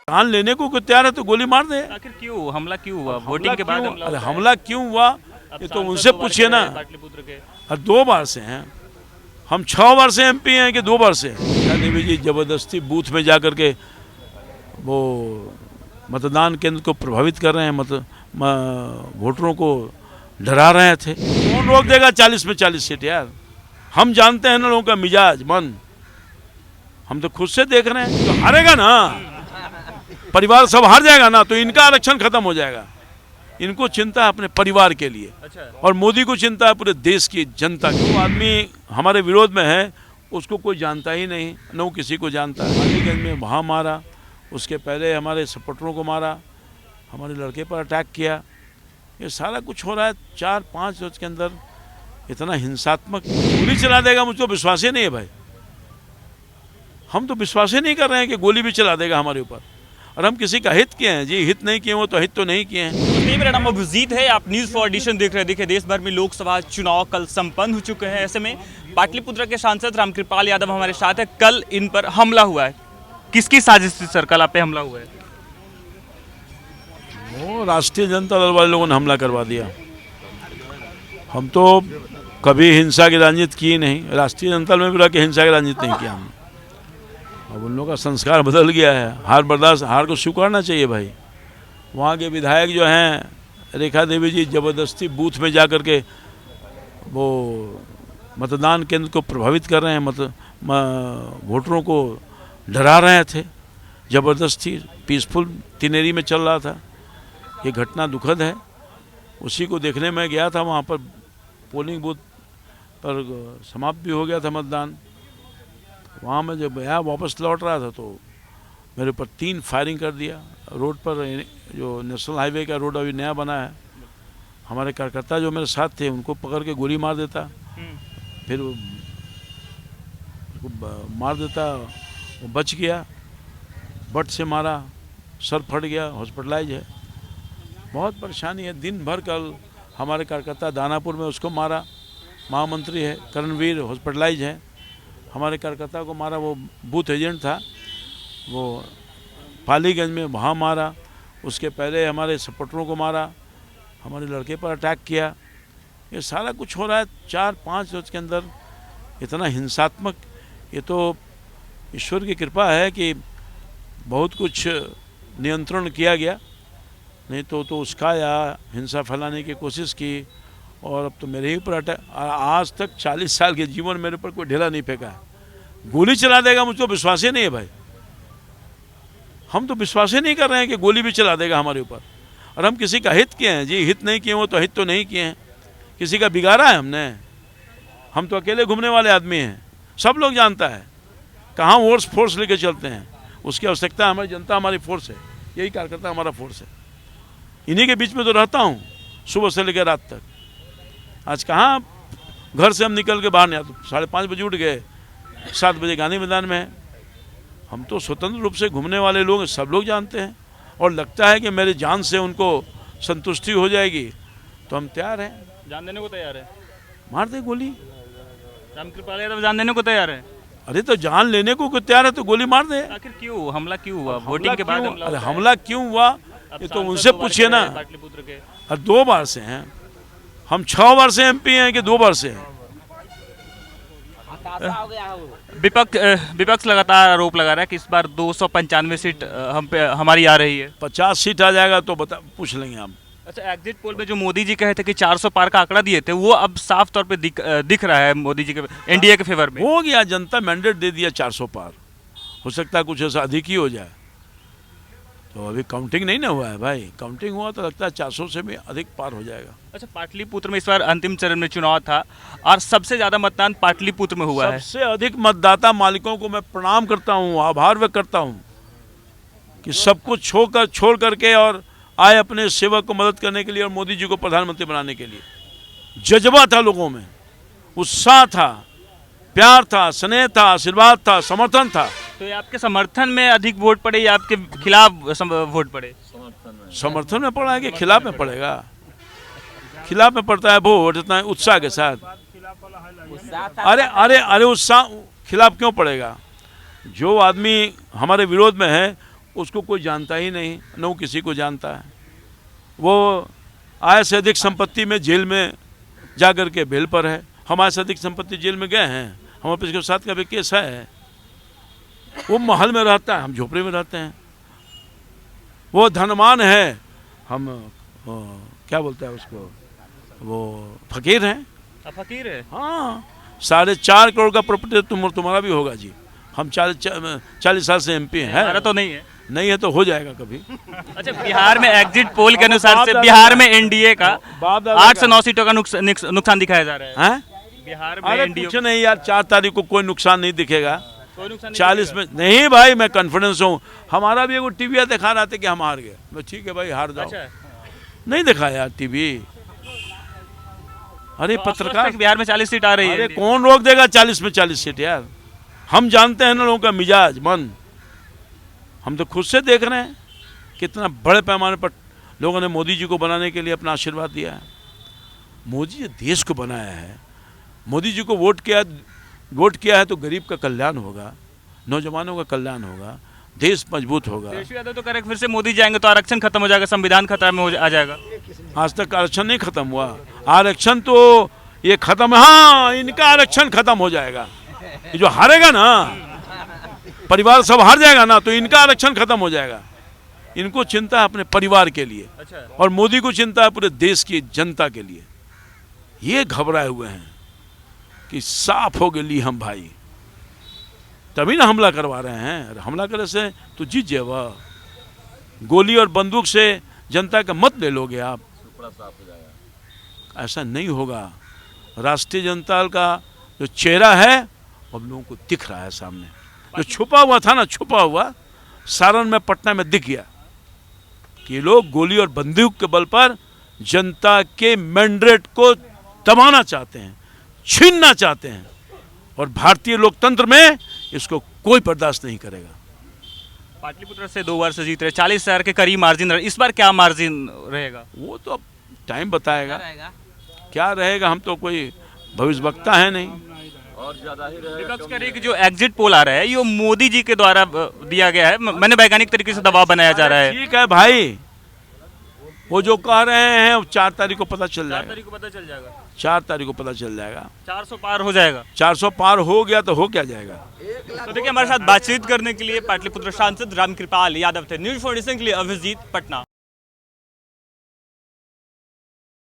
जान लेने को तैयार है तो गोली मार दे। आखिर क्यों हमला क्यों हुआ? वोटिंग के बाद हमला अरे होता है। हमला क्यों हुआ ये तो उनसे पूछिए ना। पाटलिपुत्र के 2 बार से हैं हम, 6 बार से MP हैं कि 2 बार से? देवी जी जबरदस्ती बूथ में जा कर के वो मतदान केंद्र को प्रभावित कर रहे हैं, वोटरों को डरा रहे थे। कौन रोक देगा 40 में 40 सीट यार? हम जानते हैं ना लोगों का मिजाज मन, हम तो खुद से देख रहे हैं। तो हारेगा ना, परिवार सब हार जाएगा ना, तो इनका आरक्षण खत्म हो जाएगा। इनको चिंता है अपने परिवार के लिए। अच्छा। और मोदी को चिंता है पूरे देश की जनता की। वो आदमी हमारे विरोध में है, उसको कोई जानता ही नहीं, न वो किसी को जानता है। अलीगंज में वहाँ मारा, उसके पहले हमारे सपोर्टरों को मारा, हमारे लड़के पर अटैक किया। ये सारा कुछ हो रहा है 4-5 रोज के अंदर। इतना हिंसात्मक गोली चला देगा, मुझको विश्वास ही नहीं है भाई। हम तो विश्वास ही नहीं कर रहे हैं कि गोली भी चला देगा हमारे ऊपर। और हम किसी का हित किए हैं जी? हित नहीं किए वो तो हित तो नहीं किए हैं। मेरा नाम अभिजीत है, आप न्यूज़ फॉर एडिशन देख रहे हैं। देखिए, देश भर में लोकसभा चुनाव कल संपन्न हो चुके हैं। ऐसे में पाटलिपुत्र के सांसद रामकृपाल यादव हमारे साथ है। कल इन पर हमला हुआ है, किसकी साजिश थी सर? कल आप पे हमला हुआ है? वो राष्ट्रीय जनता दल वाले लोगों ने हमला करवा दिया। हम तो कभी हिंसा की राजनीति की नहीं, राष्ट्रीय जनता दल में भी रह के हिंसा की राजनीति नहीं किया हमने। अब उन लोगों का संस्कार बदल गया है, हार को स्वीकारना चाहिए भाई। वहाँ के विधायक जो हैं रेखा देवी जी जबरदस्ती बूथ में जा कर के वो मतदान केंद्र को प्रभावित कर रहे हैं, वोटरों को डरा रहे थे जबरदस्ती। पीसफुल तिनेरी में चल रहा था, ये घटना दुखद है। उसी को देखने में गया था, वहाँ पर पोलिंग बूथ पर समाप्त भी हो गया था मतदान। वहाँ मैं जब यहाँ वापस लौट रहा था तो मेरे ऊपर 3 फायरिंग कर दिया रोड पर। जो नेशनल हाईवे का रोड अभी नया बना है, हमारे कार्यकर्ता जो मेरे साथ थे उनको पकड़ के गोली मार देता, फिर मार देता, वो बच गया। बट से मारा, सर फट गया, हॉस्पिटलाइज है। बहुत परेशानी है। दिन भर कल हमारे कार्यकर्ता दानापुर में उसको मारा, महामंत्री है करणवीर, हॉस्पिटलाइज है। हमारे कार्यकर्ता को मारा, वो बूथ एजेंट था, वो पालीगंज में वहाँ मारा। उसके पहले हमारे सपोर्टरों को मारा, हमारे लड़के पर अटैक किया। ये सारा कुछ हो रहा है 4-5 रोज के अंदर। इतना हिंसात्मक, ये तो ईश्वर की कृपा है कि बहुत कुछ नियंत्रण किया गया, नहीं तो उसका या हिंसा फैलाने की कोशिश की। और अब तो मेरे ही ऊपर अटैक। आज तक 40 साल के जीवन मेरे ऊपर कोई ढेला नहीं फेंका है। गोली चला देगा, मुझको विश्वास ही नहीं है भाई। हम तो विश्वास ही नहीं कर रहे हैं कि गोली भी चला देगा हमारे ऊपर। और हम किसी का हित किए हैं जी? हित नहीं किए वो तो हित तो नहीं किए हैं। किसी का बिगाड़ा है हमने? हम तो अकेले घूमने वाले आदमी हैं, सब लोग जानता है कहाँ फोर्स लेके चलते हैं। उसकी आवश्यकता हमारी जनता, हमारी फोर्स है, यही कार्यकर्ता हमारा फोर्स है। इन्हीं के बीच में तो रहता हूँ सुबह से लेकर रात तक। आज कहाँ घर से हम निकल के बाहर नहीं आते। 5:30 बजे उठ गए, 7 बजे गांधी मैदान में है। हम तो स्वतंत्र रूप से घूमने वाले लोग, सब लोग जानते हैं। और लगता है कि मेरे जान से उनको संतुष्टि हो जाएगी तो हम तैयार हैं। जान देने को तैयार है? मार दे गोली। रामकृपाल यादव जान देने को तैयार है? अरे तो जान लेने को तैयार है तो गोली मार दे। आखिर क्यों हमला क्यों हुआ? वोटिंग के बाद हमला अरे होता है। हमला क्यों हुआ ये तो उनसे पूछिए ना। पाटलिपुत्र के 2 बार से हैं हम, 6 बार से MP हैं कि 2 बार से हैं? विपक्ष लगातार आरोप लगा रहा है कि इस बार 295 सीट हमारी आ रही है। 50 सीट आ जाएगा तो पूछ लेंगे हम। अच्छा, एग्जिट पोल में जो मोदी जी कहे थे कि 400 पार का आंकड़ा दिए थे, वो अब साफ तौर पे दिख रहा है मोदी जी के NDA के फेवर में। हो गया, जनता मैंडेट दे दिया 400 पार। हो सकता है कुछ ऐसा अधिक ही हो जाए। तो अभी काउंटिंग नहीं ना हुआ है भाई। काउंटिंग हुआ तो लगता है 400 से भी अधिक पार हो जाएगा। अच्छा, पाटलिपुत्र में इस बार अंतिम चरण में चुनाव था और सबसे ज्यादा मतदान पाटलिपुत्र में हुआ है। सबसे अधिक मतदाता मालिकों को मैं प्रणाम करता हूँ, आभार व्यक्त करता हूँ कि सब कुछ छोड़ करके और आए अपने सेवक को मदद करने के लिए और मोदी जी को प्रधानमंत्री बनाने के लिए। जज्बा था लोगों में, उत्साह था, प्यार था, स्नेह था, आशीर्वाद था, समर्थन था। तो ये आपके समर्थन में अधिक वोट पड़े या आपके खिलाफ वोट पड़े? समर्थन में पड़ा है कि खिलाफ में पड़ेगा? खिलाफ में पड़ता है वोट इतना उत्साह के साथ। अरे उत्साह खिलाफ क्यों पड़ेगा? जो आदमी हमारे विरोध में है उसको कोई जानता ही नहीं, न वो किसी को जानता है। वो आय से अधिक संपत्ति में जेल में जा कर के बेल पर है। हमारे से अधिक संपत्ति जेल में गए हैं, हमारे पे इसके साथ का भी केस है। वो महल में रहता है, हम झोपड़ी में रहते हैं। वो धनवान है, हम क्या बोलते हैं उसको, वो फकीर हैं। आप फकीर है? हाँ, 4.5 करोड़ का प्रॉपर्टी तुम्हारा भी होगा जी। हम 40 साल से MP हैं। हमारा तो नहीं है। नहीं है तो हो जाएगा कभी। अच्छा, बिहार में एग्जिट पोल के अनुसार से बिहार में NDA का 8 से 9 सीटों का नुकसान दिखाया जा रहा है। हैं? बिहार में अरे NDA कुछ नहीं यार, 4 तारीख को कोई नुकसान नहीं दिखेगा। कोई नुकसान नहीं 40 में नहीं भाई, मैं कॉन्फिडेंस हूँ। हमारा भी एगो टीवी दिखा रहा था कि हम हार गए। मैं ठीक है भाई, हार जाओ। अच्छा, नहीं दिखाया टीवी। अरे तो पत्रकार, बिहार में 40 सीट आ रही है। अरे कौन रोक देगा 40 में 40 सीट यार। हम जानते हैं ना लोगों का मिजाज मन। हम तो खुद से देख रहे हैं कितना बड़े पैमाने पर लोगों ने मोदी जी को बनाने के लिए अपना आशीर्वाद दिया है। मोदी जी देश को बनाया है। मोदी जी को वोट किया है तो गरीब का कल्याण होगा, नौजवानों का कल्याण होगा, देश मजबूत होगा। तेजस्वी यादव तो कह रहे हैं फिर से मोदी जाएंगे तो आरक्षण खत्म हो जाएगा, संविधान खतरा में आ जाएगा। आज तक आरक्षण नहीं खत्म हुआ। आरक्षण तो ये खत्म है। हाँ, इनका आरक्षण खत्म हो जाएगा। ये जो हारेगा ना, परिवार सब हार जाएगा ना, तो इनका आरक्षण खत्म हो जाएगा। इनको चिंता है अपने परिवार के लिए। अच्छा। और मोदी को चिंता है पूरे देश की जनता के लिए। ये घबराए हुए हैं कि साफ हो गए हम भाई, तभी ना हमला करवा रहे हैं। हमला करे से तो जीत जाएगा। गोली और बंदूक से जनता का मत ले लोगे आप, ऐसा नहीं होगा। राष्ट्रीय जनता का जो चेहरा है अब लोगों को दिख रहा है सामने। जो छुपा हुआ था ना, छुपा हुआ सारण में, पटना में दिख गया कि लोग गोली और बंदूक के बल पर जनता के मैंडेट को दबाना चाहते हैं, छीनना चाहते हैं। और भारतीय लोकतंत्र में इसको कोई बर्दाश्त नहीं करेगा। पाटलिपुत्र से 2 बार से जीत रहे, 40,000 के करीब मार्जिन रहे। इस बार क्या मार्जिन रहेगा? वो तो अब टाइम बताएगा क्या रहेगा। हम तो कोई भविष्यवक्ता है नहीं। विपक्ष कह रही है कि जो एग्जिट पोल आ रहा है ये मोदी जी के द्वारा दिया गया है, मैंने वैज्ञानिक तरीके से दबाव बनाया जा रहा है। ठीक है भाई, वो जो कह रहे हैं 4 तारीख को पता चल 4 जाएगा। तारीख को पता चल जाएगा। 4 तारीख को पता चल जाएगा। 400 पार हो जाएगा। 400 पार हो गया तो हो क्या जाएगा। तो देखिए, हमारे साथ बातचीत करने के लिए पाटलिपुत्र सांसद रामकृपाल यादव थे। न्यूज़ 47 के लिए अभिजीत, पटना।